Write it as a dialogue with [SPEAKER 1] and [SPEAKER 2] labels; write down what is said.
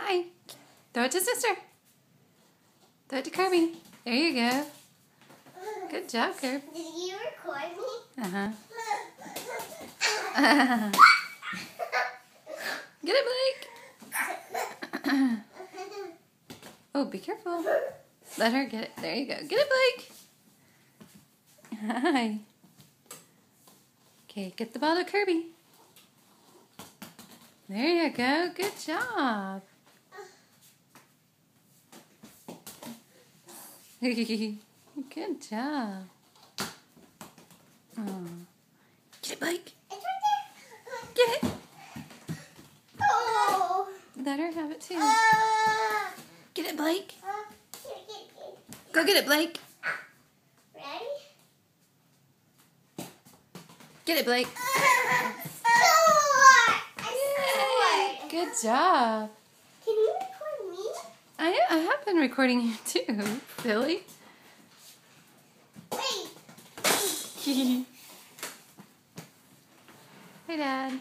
[SPEAKER 1] Hi. Throw it to sister. Throw it to Kirby. There you go. Good job, Kirby.
[SPEAKER 2] Did you record me?
[SPEAKER 1] Uh-huh. Get it, Blake. Oh, be careful. Let her get it. There you go. Get it, Blake. Hi. Okay, get the ball to Kirby. There you go. Good job. Good job. Oh. Get it, Blake.
[SPEAKER 2] It's right there.
[SPEAKER 1] Get it.
[SPEAKER 2] Oh.
[SPEAKER 1] Let her have it too. Get it, Blake.
[SPEAKER 2] Get.
[SPEAKER 1] Go get it, Blake.
[SPEAKER 2] Ready?
[SPEAKER 1] Get it, Blake.
[SPEAKER 2] I scored.
[SPEAKER 1] Good job.
[SPEAKER 2] Can you record me?
[SPEAKER 1] I have been recording you too, Billy.
[SPEAKER 2] Wait.
[SPEAKER 1] Hey, Dad.